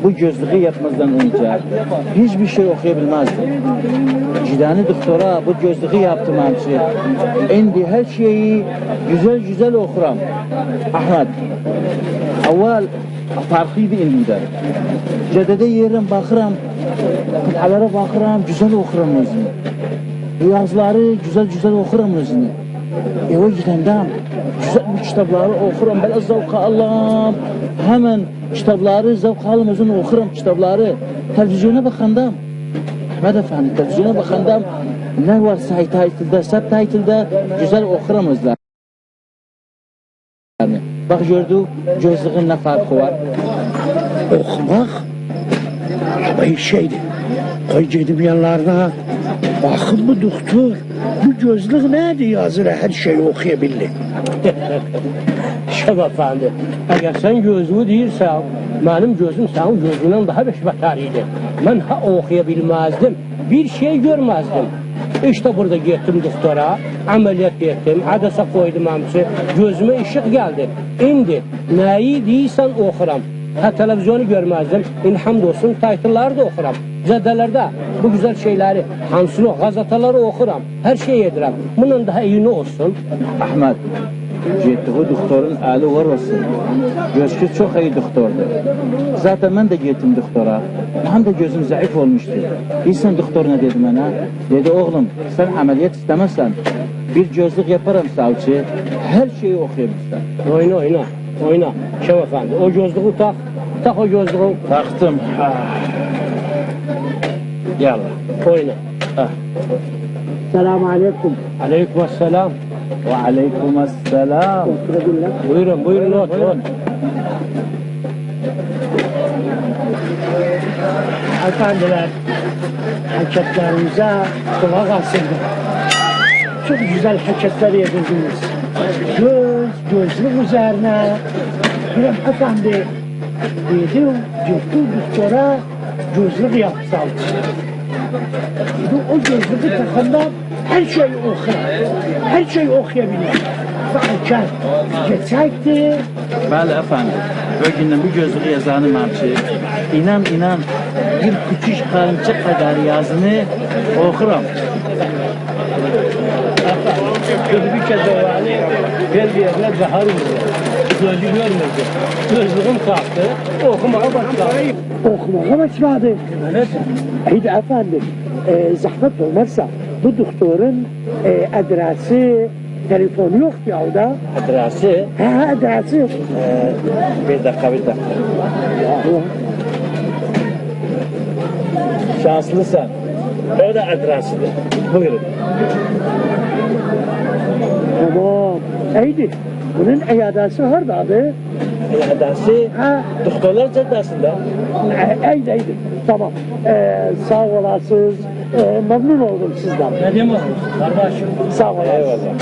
bu gözlüğü yapmazdan önce hiçbir şey okuyabilmezdim. Cidani doktora bu gözlüğü yaptım hamsi. Şimdi her şeyi güzel güzel okuram. Ahmet, evvel farklıydı indi de. Cedede yerim bakıram, kıtalara bakıram, güzel okuram özünü. Yazıları güzel güzel okuram özünü. Eve gidendem, güzel bu kitapları okuram, böyle zevk alam. Hemen kitapları zevk alam özünü okuram kitapları. Televizyona bakandam. Ahmet Efendi, televizyona bakandam. Ne var subtitle'da, subtitle'da güzel okuram özler. Bak gördük, gözlüğün ne farkı var? Okumak bir şeydi. Koy gidip yanlarına, bakın bu doktor, bu gözlük neydi yazır, her şeyi okuyabildi. Şef efendi, eğer sen gözlüğü değilsen, benim gözüm senin gözünden daha beşbekariydi. Ben ha okuyabilmezdim, bir şey görmezdim. İşte burada gittim doktora, ameliyat ettim, adasa koydum hamsi, gözüme ışık geldi. İndi, neyi değilsen okuram. Ha televizyonu görmezdim, hamdolsun title'ları da okuram. Caddelerde bu güzel şeyleri, hansını, gazeteleri okuram. Her şey yedirem. Bunun daha iyi ne olsun? Ahmet, gittiği doktorun eli var olsun. Gözlüğü çok iyi doktordu. Zaten ben de gittim doktora. Hem de gözüm zayıf olmuştu. İnsan doktor ne dedi bana? Dedi oğlum sen ameliyat istemezsen bir gözlük yaparım savcı. Her şeyi okuyabilirsin. Oyna. Şef efendi, o gözlüğü tak o gözlüğü. Taktım. Yallah. Oyna. Selamun aleyküm. Aleykümselam. Ve aleykümselam. Buyurun otur. Efendiler, hareketlerinize kulak asıldı. Çok güzel hareketler yedirdiniz. Gözlük üzerine. Bilmem efendi, dedim, ciddi doktora gözlük yapsam. O gözlüğü takımda her şeyi okur. Her şeyi okuyabilir. Fakat geçecekti. Bəli efendim. O gündən bu gözlüğü yazanım hamsi. İnan bir küçük karınca kadar yazını okuram. Bir kez evveli bir yerine zahar vurdu. Gözü görmedi. Gözlüğüm kalktı, okumaya başladı. Okumaya başladı. Evet. İyi de efendim, zahmet olmazsa bu doktorun adresi, telefonu yok ya o da. Adresi? Adresi. Bir dakika. Şanslısın. O da adresidir. Buyurun. Tamam. İyiydi. Bunun iadesi hardadır? İadesi doktorlar caddesinde. İyiydi. Tamam. Sağ olasınız. Memnun oldum sizden. Ne diyeyim kardeşim? Sağ olasınız. Eyvallah.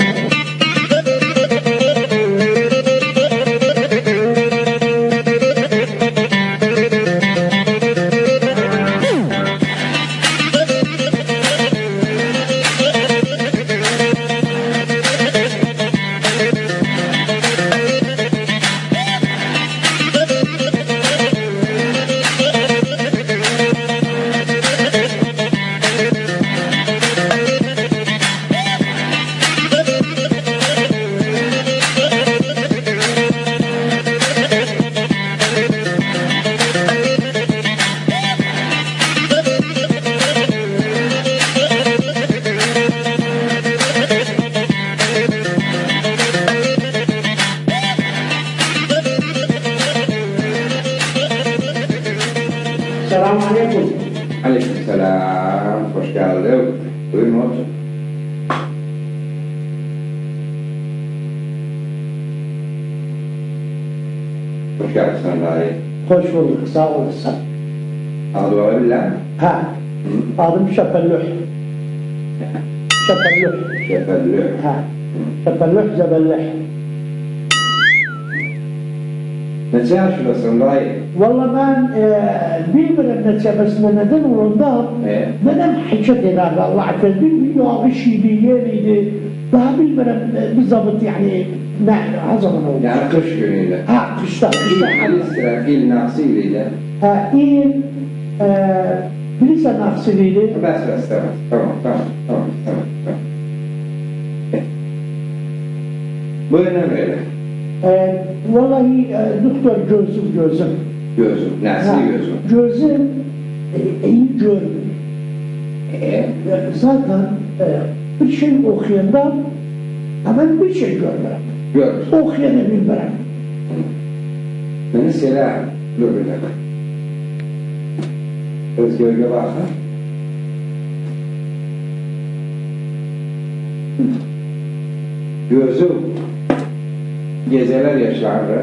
Selamünaleyküm. Aleykümselam. Hoş geldin. Buyurun otur. Hoş geldin sen dahi. Hoş bulduk. Sağ olasın. Adı var billah. Ha. Adım Şepellüh. Şefellü. Ha. Şepellüh Zebellüh. Neçə yaşındasın dahi? Valla ben bilmiyorum neçemesine neden olduğunda benim hicret ederdi Allah akıllı bir yağış idi, yeriydi. Daha bilmiyorum bir zabıt yani ne zaman oldu? Yani kış günüyle. Ha kışta. İl sıra, il nasiliyle. Ha il bilirsen aksiliğini. Bes, tamam. Bu önemli öyle. Vallahi doktor gözüm. Gözüm, nasıl gözüm? Gözüm iyi görmüyor. Zaten bir şey okuyandan hemen bir şey görmüyorum. Görür. Okuyanı bilmiyorum. Mesela, dur bir dakika. Özgür'e bakın. Gözüm geceler yaşlanır.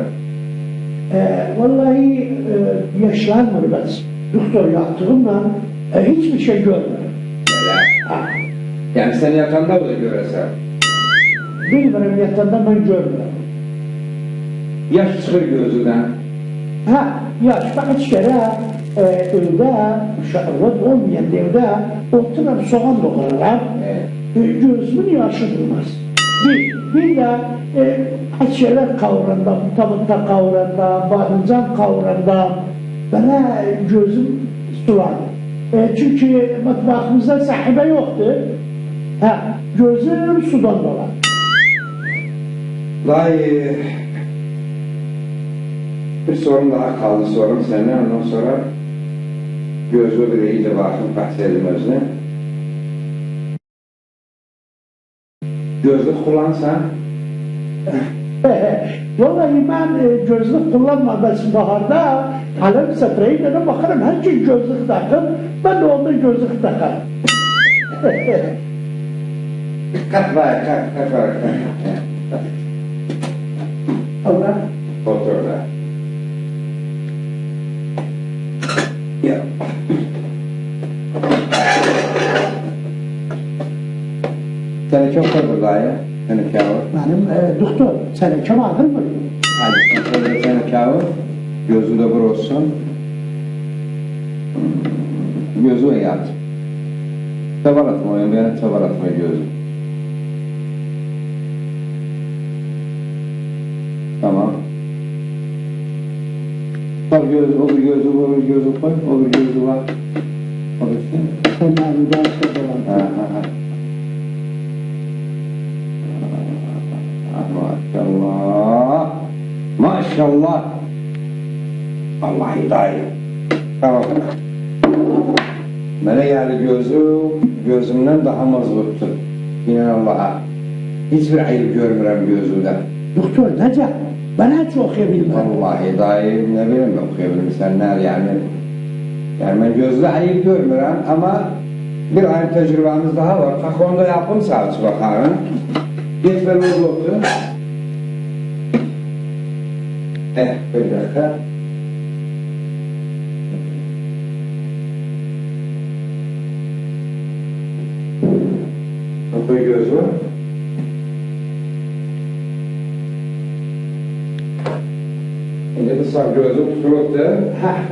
Vallahi yaşlanmıyor ben. Doktor yaptığımla hiçbir şey görmüyorum. Ha, Yani sen yatanda bunu görürsen. bilmiyorum yatağında ben görmüyorum. Yaş çıkır gözünden. Ha, yaş ben hiç kere evde, şahvat olmayan evde oturan soğan doğrarlar. Gözümün yaşı durmaz. Bir de şeyler kavranda, tabutta kavranda, badılcan kavranda bana gözüm sular. Çünkü mutfağımızda sahibe yoktu. Ha, gözüm sudan dolar. Vallahi bir sorun daha kaldı sorum senden. Ondan sonra gözü bir iyice bakıp bahsedelim özüne. Gözlük kullansan Vallahi ben gözlük kullanmadım baharda. Kalem spreyle bakarım her şey gözlük takıp ben de onda gözlük takarım. kalk var. Allah. Otur da. Ya. Seni çok korkular ya. Seni kâvur. Benim doktor sen kim alır mı? Hadi seni kâvur. Gözü de vur olsun. Gözü yat. Çabalatma oyun beni çabalatma gözü. Tamam. Bak gözü, o bir gözü koy, o bir gözü var. O bir şey. Sen benim derste dolan. Maşallah. Maşallah. Vallahi dayı. Tamam. Bana geldi gözümden daha mazluttu. İnan Allah'a. Hiçbir ayıp görmürəm gözünden. Doktor necə? Ben hiç okuyabilmem. Vallahi dayı ne bileyim okuyabilmişsenler yani. Yani ben gözde ayıp görmürəm ama bir aynı tecrübemiz daha var. Kalk onda yapım savcı bakarım. Geç ben oldu. Bir dakika. Kapı gözü. Şimdi dışarı gözü tutup da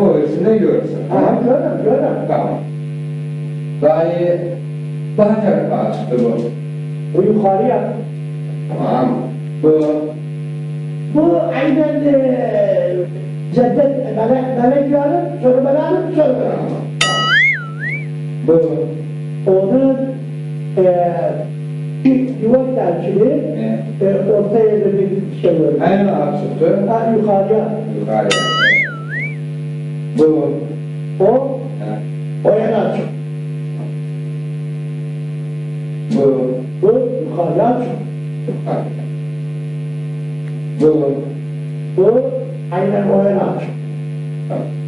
o resimde görürsün. Ha, görürüm. Tamam. Daha iyi, daha tarafa çıktı bu. Bu yukarıya. Tamam. Bu aynen Ceddet melek yarım, sonra ben alım, sonra ben alım. bu Onun yuva tercihli orta yerde bir şey var. en ağır çıktı. Ha, yukarıya. Yukarıya. Bu O yana açık. Bu yukarıya açık. Bu aynen o yana açık.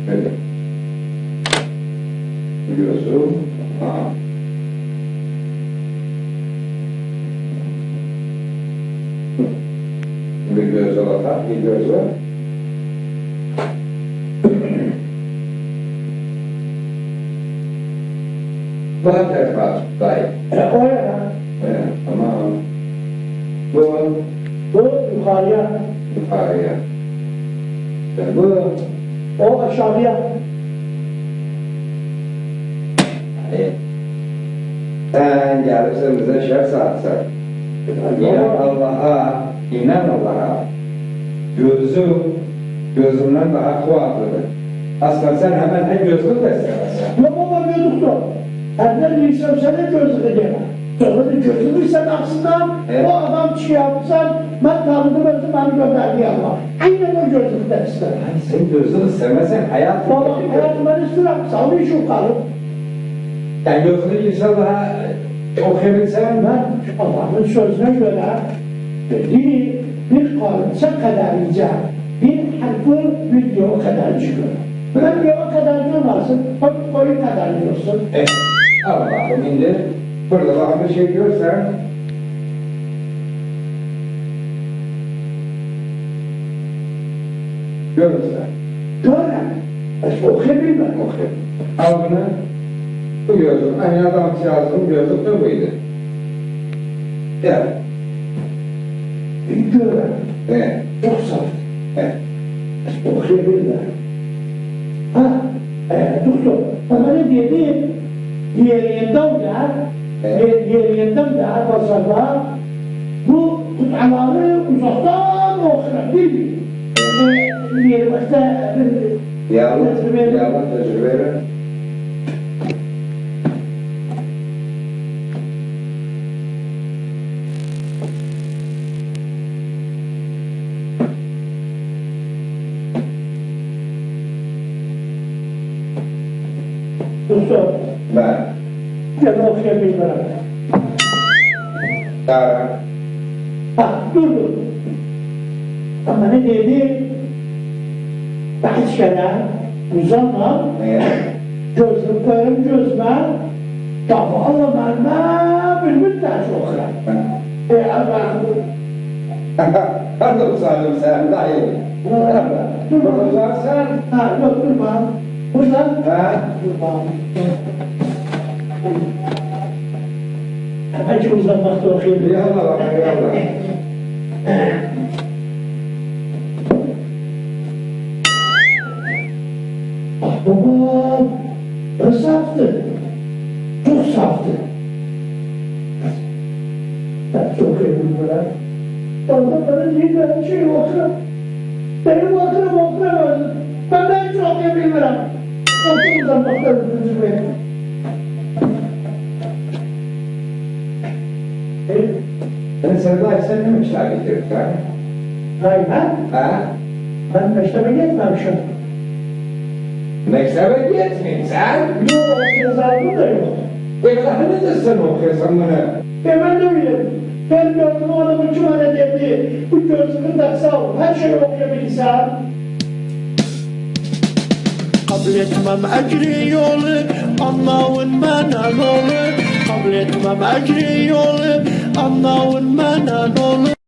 Böyle. Biliyorsun. Bir göz alata, bir göz var. Daha tarafa açık, dayı. O yana. Tamam. Bu yukarıya. Yukarıya. Bu O aşağıya. sen gelirsen bize şer saatsen. İnan Allah'a, inan Allah'a. Gözümden daha kuvvetlidir. Aslında sen hemen en gözlük de istemezsen. Yok baba ben doktor. Herden değilsem sana gözlük diyemem. Sonra da gözlük sen aksından o adam şey yapsan ben tanıdım özüm beni gönderdi ama. Aynen o gözlükten isterim. Hani sen gözlük istemezsen hayat... Baba hayatım ben isterim. Sağ bir şu kalın. Yani gözlük inşallah okuyabilsen Ben Allah'ın sözüne göre dediği bir kalınsa kadarıyla bir harfı video kadar çıkıyor. Ben diyor o kadar diyorlarsın, koyu kadar diyorsun. Al bakalım indir. Burada bakın bir şey görsen. Görürsen. Böyle. Okuyabilmem. Okuyun. Al bunu. Bu gözlük. Aynı adam yazdım gözlük de buydu. Gel. Bir göre. Evet. Çok saf. Evet. Okuyabilmem. Ha, doktor. Bana ne dedi? Diğerinden de pazarda bu kut'aları uzaktan okuyan değil mi? Diğeri başta Yalan tecrübeyle. doktor. Ben. Ben okuyabilmem. Tara. Ha, dur. Ama ne dedi? Bahis kere uzanma, gözlük koyarım gözüme, kafa alamarma, bülbül taşı okuram. Pardon sanırım sen dayı. Burada uzarsan. Ha, yok durma. Buradan. Ha? Durma. Belki uzanmakta okuyabilirim. Yallah bak yallah. Babam, ne saftı? Çok saftı. Ben çok evimden. Bana niye böyle şey okuyor? Benim okuramazsın. Ben çok evimden. Okuldan bakarım üzüme. Ben Sevda sen nemişler getirirsen? Hayır ben? Ha? Ben meştebe gitmemişim. Mektebe gitmeyin sen. Yok, yazardım da yok. Ne de sen okuyorsan bunu? Ben de öyleyim. Ben gördüm o adamın cümle dedi. Bu gözlüğün taksa ol. Her şeyi okuyabilirsen. Kabul etmem ecri yolu, Allah'ın bana yolu. Kabul etmem ecri yolu, Allah'ın